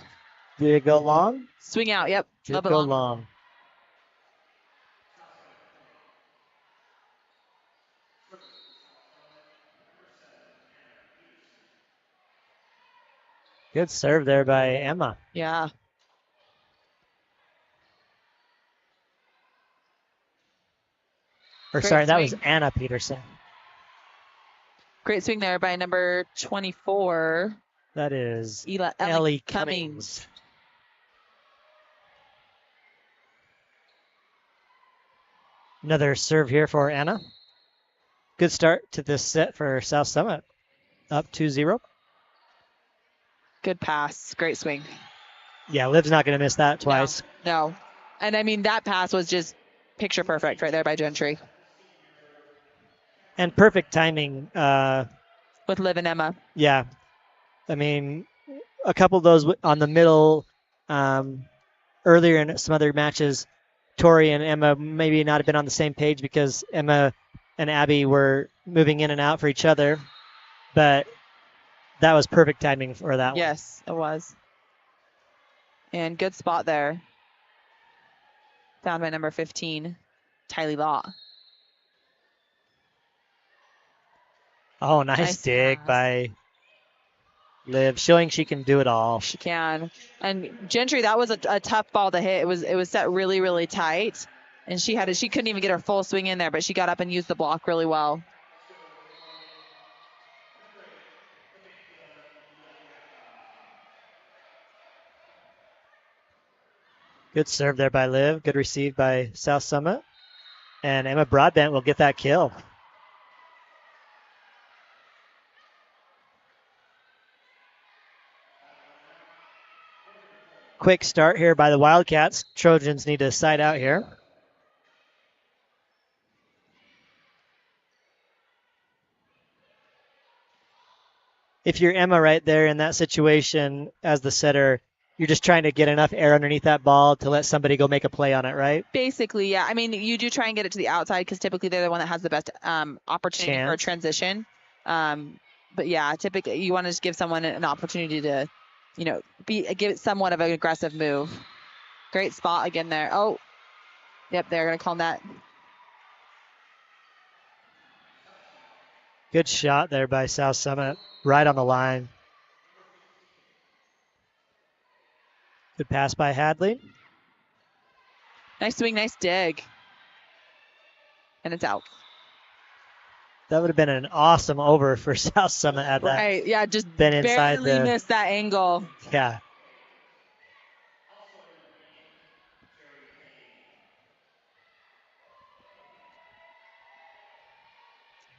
Did it go long? swing out. Yep. A Did little it bit go long. long? Good serve there by Emma. Yeah. Or Great sorry, that was swing. Anna Peterson. Great swing there by number 24, That is Ellie Cummings. Cummings. Another serve here for Anna. Good start to this set for South Summit. Up 2-0. Good pass. Great swing. Yeah, Liv's not going to miss that twice. No. And I mean, that pass was just picture perfect right there by Gentry. And perfect timing. With Liv and Emma. Yeah. I mean, a couple of those on the middle earlier in some other matches, Tori and Emma maybe not have been on the same page because Emma and Abby were moving in and out for each other. But that was perfect timing for that one. Yes, it was. And good spot there. Found by number 15, Tylee Law. Oh, nice dig pass by Liv, showing she can do it all. She can. And Gentry, that was a tough ball to hit. It was set really, really tight. And she couldn't even get her full swing in there, but she got up and used the block really well. Good serve there by Liv. Good receive by South Summit. And Emma Broadbent will get that kill. Quick start here by the Wildcats. Trojans need to side out here. If you're Emma right there in that situation as the setter, you're just trying to get enough air underneath that ball to let somebody go make a play on it, right? Basically, yeah. I mean, you do try and get it to the outside because typically they're the one that has the best opportunity for a transition. But yeah, typically you want to just give someone an opportunity to, give it somewhat of an aggressive move. Great spot again there. Oh, yep, they're going to call that. Good shot there by South Summit, right on the line. Good pass by Hadley. Nice swing, nice dig. And it's out. That would have been an awesome over for South Summit at that. Right, yeah, just been inside barely missed that angle. Yeah.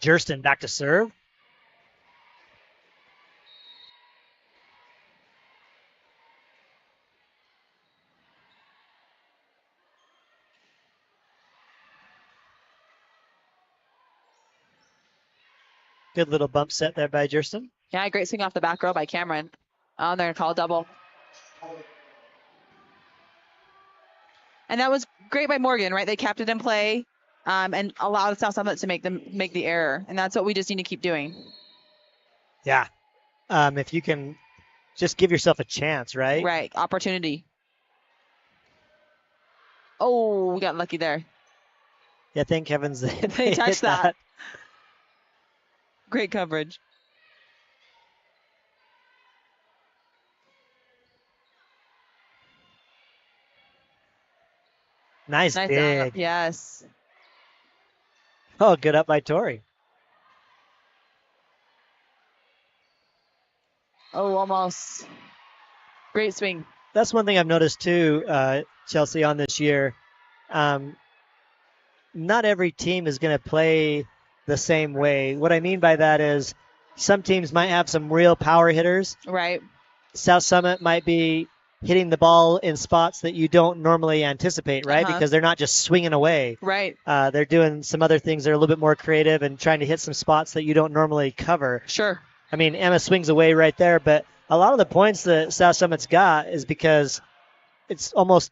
Jurston back to serve. Good little bump set there by Jurston. Yeah, great swing off the back row by Cameron. Oh, they're going to call a double. And that was great by Morgan, right? They kept it in play and allowed South Summit to make the error. And that's what we just need to keep doing. Yeah. If you can just give yourself a chance, right? Right. Opportunity. Oh, we got lucky there. Yeah, thank heavens They touched that. Great coverage. Nice dig. Up. Yes. Oh, good up by Tori. Oh, almost. Great swing. That's one thing I've noticed too, Chelsea, on this year. Not every team is going to play the same way. What I mean by that is some teams might have some real power hitters. Right. South Summit might be hitting the ball in spots that you don't normally anticipate, right? Because they're not just swinging away. Right. They're doing some other things that are a little bit more creative and trying to hit some spots that you don't normally cover. Sure. I mean, Emma swings away right there, but a lot of the points that South Summit's got is because it's almost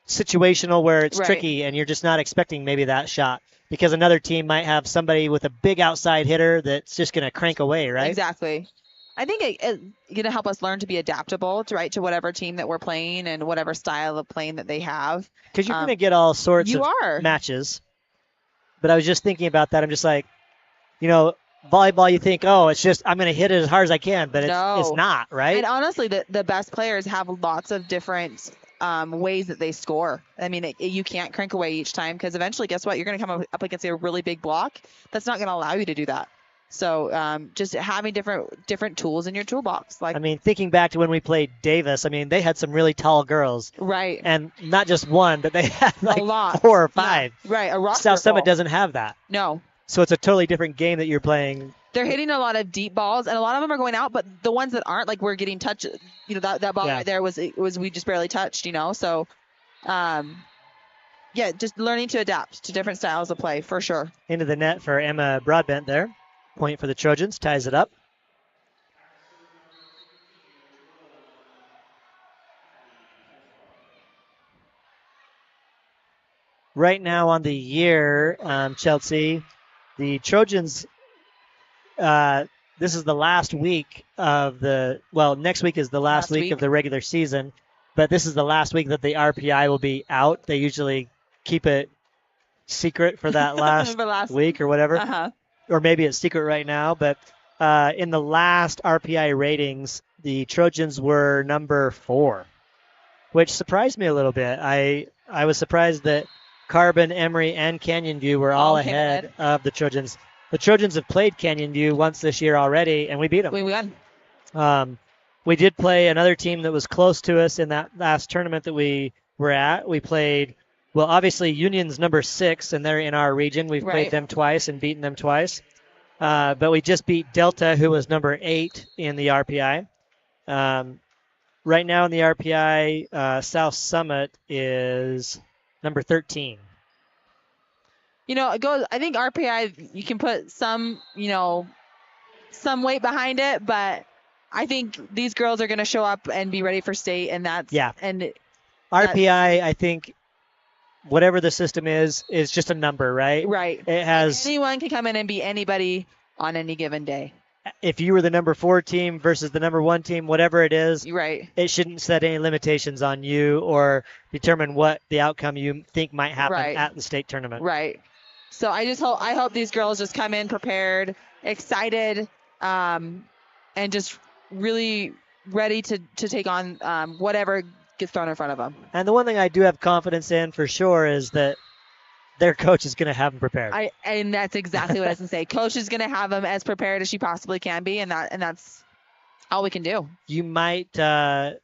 situational where it's tricky and you're just not expecting maybe that shot because another team might have somebody with a big outside hitter that's just going to crank away, right? Exactly. I think it's going to help us learn to be adaptable to whatever team that we're playing and whatever style of playing that they have. Because you're going to get all sorts of matches. But I was just thinking about that. I'm just like, volleyball, you think, it's just I'm going to hit it as hard as I can, but it's not, right? And honestly, the best players have lots of different ways that they score. I mean, you can't crank away each time because eventually, guess what? You're going to come up against a really big block that's not going to allow you to do that. So just having different tools in your toolbox. Thinking back to when we played Davis, they had some really tall girls. Right. And not just one, but they had a lot. 4 or 5. Yeah. Right. A roster South Summit doesn't have that. No. So it's a totally different game that you're playing. They're hitting a lot of deep balls, and a lot of them are going out, but the ones that aren't, we're getting touched. That ball right there was we just barely touched, So, just learning to adapt to different styles of play for sure. Into the net for Emma Broadbent there. Point for the Trojans, ties it up. Right now on the year, Chelsea, the Trojans, this is the last week of next week is the last week of the regular season, but this is the last week that the RPI will be out. They usually keep it secret for that last week or whatever. Uh-huh. Or maybe it's secret right now, but in the last RPI ratings, the Trojans were number 4, which surprised me a little bit. I was surprised that Carbon, Emory, and Canyon View were all ahead of the Trojans. The Trojans have played Canyon View once this year already, and we beat them. We won. We did play another team that was close to us in that last tournament that we were at. We played, obviously Union's number 6, and they're in our region. We've played them twice and beaten them twice. But we just beat Delta, who was number 8 in the RPI. Right now in the RPI, South Summit is number 13. I think RPI, you can put some some weight behind it, but I think these girls are going to show up and be ready for state, and that's and RPI, I think whatever the system is just a number, right? Right. It has anyone can come in and beat anybody on any given day. If you were the number 4 team versus the number 1 team, whatever it is, it shouldn't set any limitations on you or determine what the outcome you think might happen at the state tournament. Right. So I hope these girls just come in prepared, excited, and just really ready to take on whatever gets thrown in front of them. And the one thing I do have confidence in for sure is that their coach is going to have them prepared. And that's exactly what I was going to say. Coach is going to have them as prepared as she possibly can be, and that's all we can do. You might, other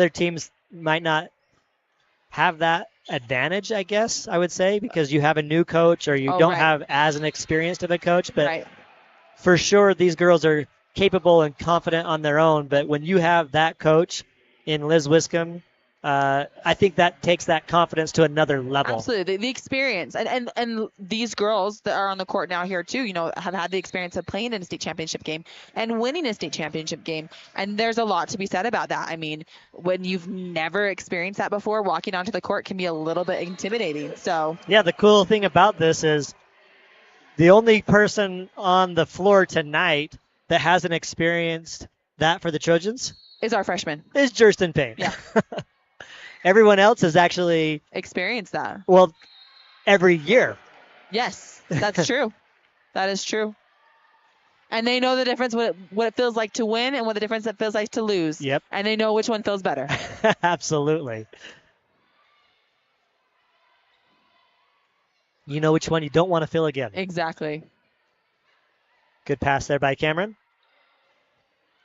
teams might not have that advantage, I guess I would say, because you have a new coach or you don't have as an experienced of a coach. But for sure, these girls are capable and confident on their own. But when you have that coach in Liz Wiscombe, I think that takes that confidence to another level. Absolutely, the experience, and these girls that are on the court now here too, have had the experience of playing in a state championship game and winning a state championship game, and there's a lot to be said about that. I mean, when you've never experienced that before, walking onto the court can be a little bit intimidating. So yeah, the cool thing about this is the only person on the floor tonight that hasn't experienced that for the Trojans is our freshman is Jurston Payne. Yeah. Everyone else has actually experienced that. Well, every year. Yes, that's true. That is true. And they know the difference, what it feels like to win and what the difference it feels like to lose. Yep. And they know which one feels better. Absolutely. You know which one you don't want to feel again. Exactly. Good pass there by Cameron.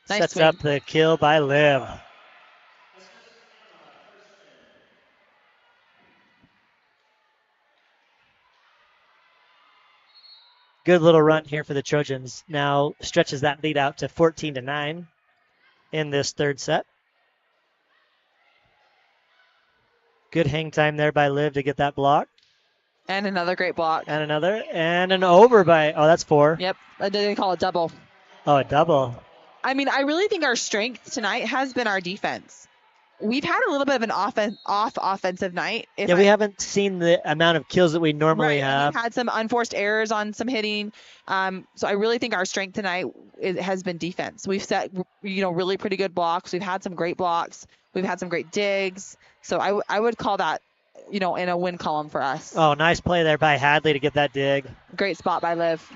Nice Sets swing. up the kill by Liv. Good little run here for the Trojans. Now stretches that lead out to 14-9 in this third set. Good hang time there by Liv to get that block. And another great block. And another. And an over by, that's 4. Yep. They call it double. Oh, a double. I mean, I really think our strength tonight has been our defense. We've had a little bit of an off offensive night. We haven't seen the amount of kills that we normally have. We've had some unforced errors on some hitting. So I really think our strength tonight has been defense. We've set, really pretty good blocks. We've had some great blocks. We've had some great digs. So I would call that, in a win column for us. Oh, nice play there by Hadley to get that dig. Great spot by Liv.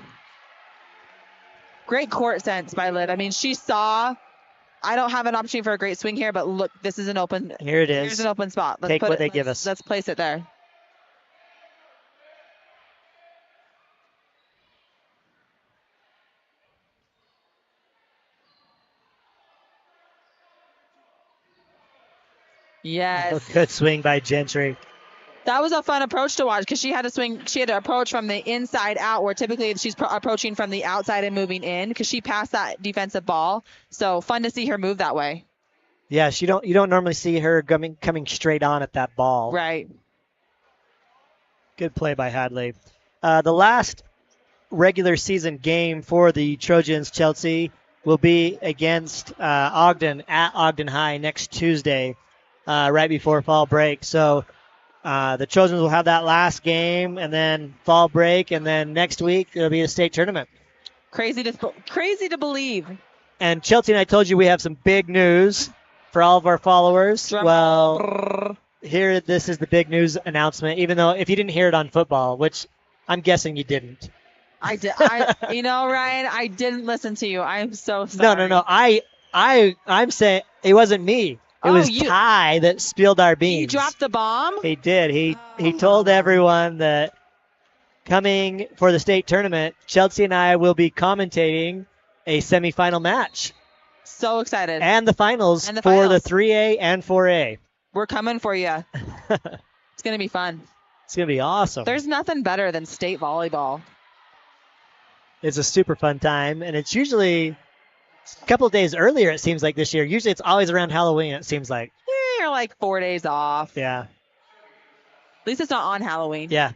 Great court sense by Liv. I mean, she saw, I don't have an opportunity for a great swing here, but look, this is an open. Here it is. Here's an open spot. Take what they give us. Let's place it there. Yes. Good swing by Gentry. That was a fun approach to watch because she had to swing. She had to approach from the inside out, where typically she's approaching from the outside and moving in because she passed that defensive ball. So fun to see her move that way. Yeah, you don't normally see her coming straight on at that ball. Right. Good play by Hadley. The last regular season game for the Trojans, Chelsea, will be against Ogden at Ogden High next Tuesday, right before fall break. So the Trojans will have that last game, and then fall break, and then next week it'll be a state tournament. Crazy to believe. And Chelsea and I told you we have some big news for all of our followers. Well, here, this is the big news announcement, even though if you didn't hear it on football, which I'm guessing you didn't. I did. Ryan, I didn't listen to you. I'm so sorry. No. I'm saying it wasn't me. It was Ty that spilled our beans. You dropped the bomb? He did. He told everyone that coming for the state tournament, Chelsea and I will be commentating a semifinal match. So excited. And the finals for the 3A and 4A. We're coming for you. It's going to be fun. It's going to be awesome. There's nothing better than state volleyball. It's a super fun time, and it's usually a couple of days earlier, it seems like this year. Usually it's always around Halloween, it seems like. Yeah, you're like 4 days off. Yeah. At least it's not on Halloween. Yeah.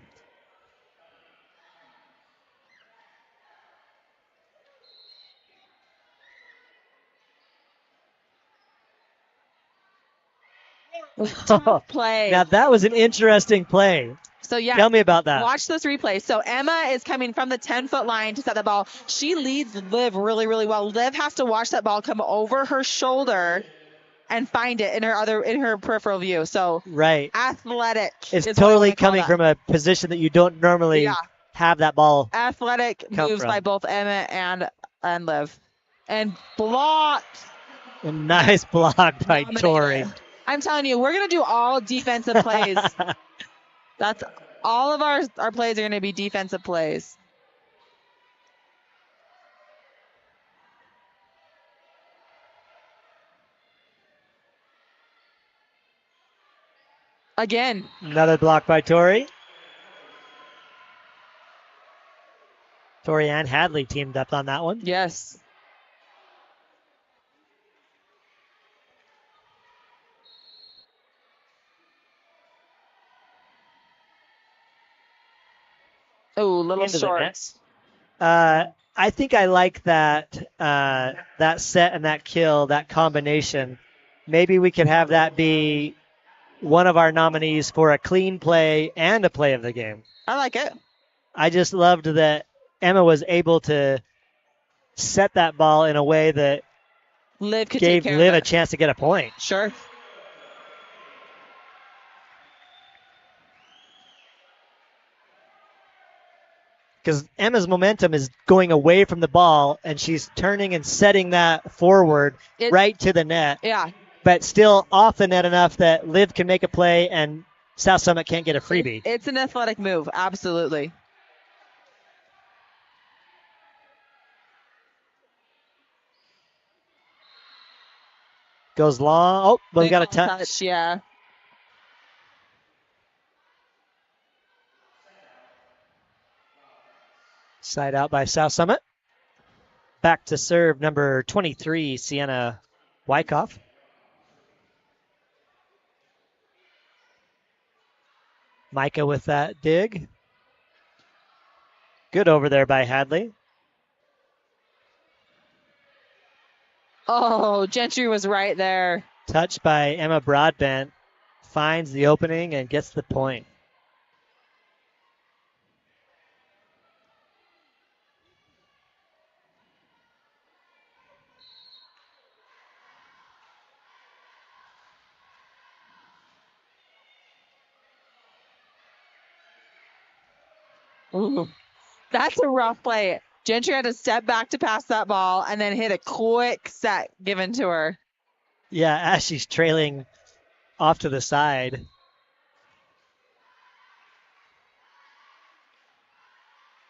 Play. Now that was an interesting play. So yeah, tell me about that. Watch those replays. So Emma is coming from the 10-foot line to set the ball. She leads Liv really, really well. Liv has to watch that ball come over her shoulder and find it in her peripheral view. So right, athletic. It's totally coming from a position that you don't normally have that ball. Athletic moves by both Emma and Liv, and blocked. A nice block by Tori. I'm telling you, we're going to do all defensive plays. That's all of our plays are going to be defensive plays. Again. Another block by Tori. Tori and Hadley teamed up on that one. Yes. Oh, a little into the short. net. I think I like that that set and that kill, that combination. Maybe we could have that be one of our nominees for a clean play and a play of the game. I like it. I just loved that Emma was able to set that ball in a way that Liv could gave take care Liv of a it. chance to get a point. Sure. Because Emma's momentum is going away from the ball, and she's turning and setting that forward right to the net. Yeah. But still off the net enough that Liv can make a play and South Summit can't get a freebie. It's an athletic move, absolutely. Goes long. Oh, but we got a touch. Yeah. Side out by South Summit. Back to serve number 23, Sienna Wyckoff. Micah with that dig. Good over there by Hadley. Oh, Gentry was right there. Touch by Emma Broadbent. Finds the opening and gets the point. Ooh, that's a rough play. Gentry had to step back to pass that ball and then hit a quick set given to her. Yeah, as she's trailing off to the side.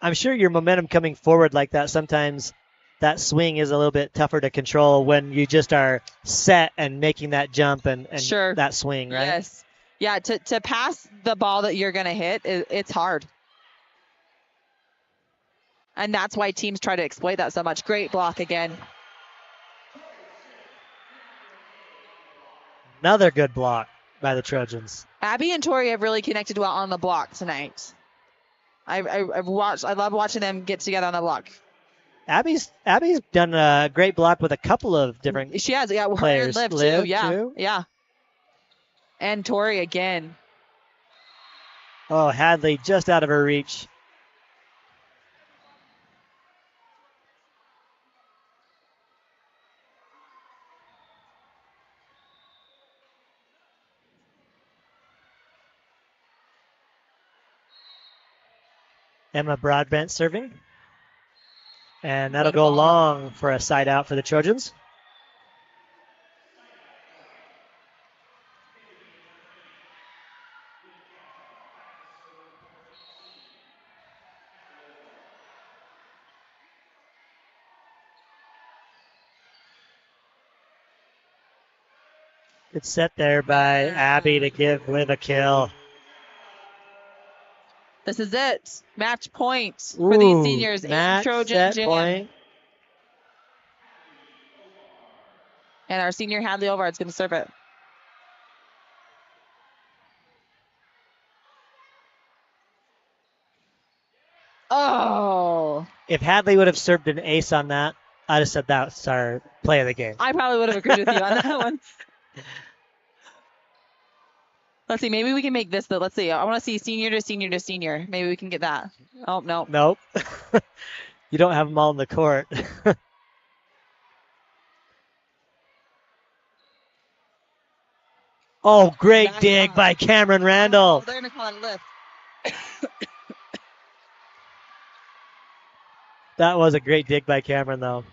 I'm sure your momentum coming forward like that, sometimes that swing is a little bit tougher to control when you just are set and making that jump and sure. that swing, right? Yes. Yeah, to pass the ball that you're going to hit, it's hard. And that's why teams try to exploit that so much. Great block again. Another good block by the Trojans. Abby and Tori have really connected well on the block tonight. I've watched. I love watching them get together on the block. Abby's done a great block with a couple of different. She has, yeah. Players. Liv too, yeah, yeah. And Tori again. Oh, Hadley just out of her reach. Emma Broadbent serving. And that'll go long for a side out for the Trojans. Good set there by Abby to give Liv a kill. This is it. Match point for these seniors in Trojan Jam. Point. And our senior Hadley Ovard's going to serve it. Oh. If Hadley would have served an ace on that, I'd have said that's our play of the game. I probably would have agreed with you on that one. Let's see. Maybe we can make this, though. Let's see. I want to see senior to senior to senior. Maybe we can get that. Oh, no. Nope. You don't have them all in the court. Oh, great dig by Cameron Randall. Oh, they're going to call it a lift. That was a great dig by Cameron, though.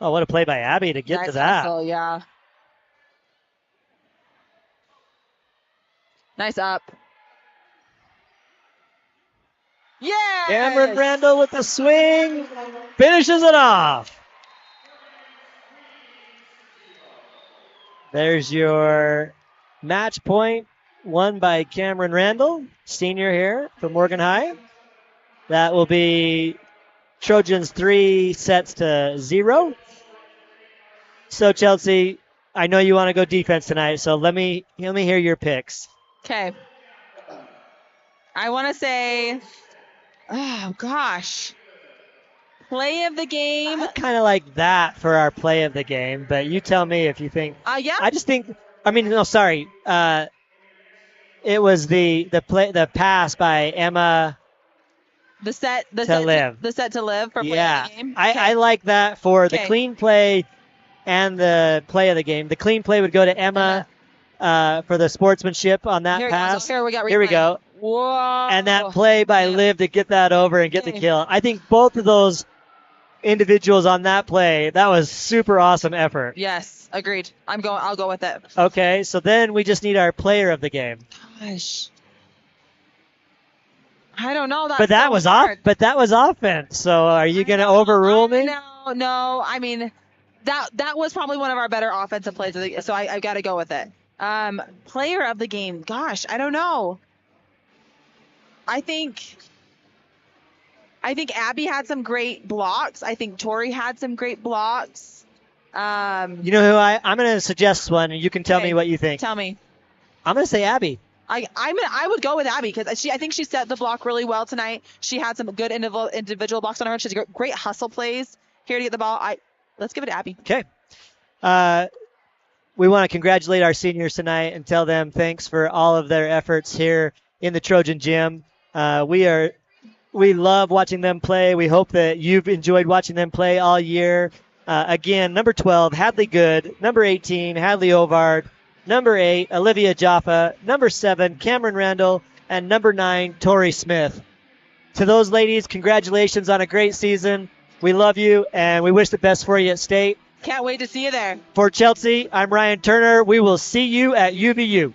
Oh, what a play by Abby to get nice to that. Hustle, yeah. Nice up. Yeah. Cameron Randall with the swing. Finishes it off. There's your match point won by Cameron Randall, senior here from Morgan High. That will be Trojans 3 sets to 0. So, Chelsea, I know you want to go defense tonight, so let me hear your picks. Okay. I want to say, oh gosh, play of the game. I kind of like that for our play of the game, but you tell me if you think. Yeah. I just think. I mean, no, sorry. It was the pass by Emma. The set to to live for play Yeah, of the game. I like that for the Okay. clean play and the play of the game. The clean play would go to Emma for the sportsmanship on that Here pass. Here we got. Here we go. Whoa. And that play by Liv to get that over and get the Okay. kill. I think both of those individuals on that play, that was super awesome effort. Yes, agreed. I'll go with it. Okay, so then we just need our player of the game. Gosh. I don't know. But that was off. But that was offense. So are you going to overrule me? No. I mean, that was probably one of our better offensive plays. So I got to go with it. Player of the game. Gosh, I don't know. I think Abby had some great blocks. I think Tori had some great blocks. You know who I'm going to suggest one, and you can tell me what you think. Tell me. I'm going to say Abby. I would go with Abby because I think she set the block really well tonight. She had some good individual blocks on her. She has great hustle plays here to get the ball. Let's give it to Abby. Okay. We want to congratulate our seniors tonight and tell them thanks for all of their efforts here in the Trojan Gym. We love watching them play. We hope that you've enjoyed watching them play all year. Again, number 12, Hadley Good. Number 18, Hadley Ovard. Number 8, Olivia Jaffa. Number 7, Cameron Randall. And number 9, Tori Smith. To those ladies, congratulations on a great season. We love you, and we wish the best for you at state. Can't wait to see you there. For Chelsea, I'm Ryan Turner. We will see you at UVU.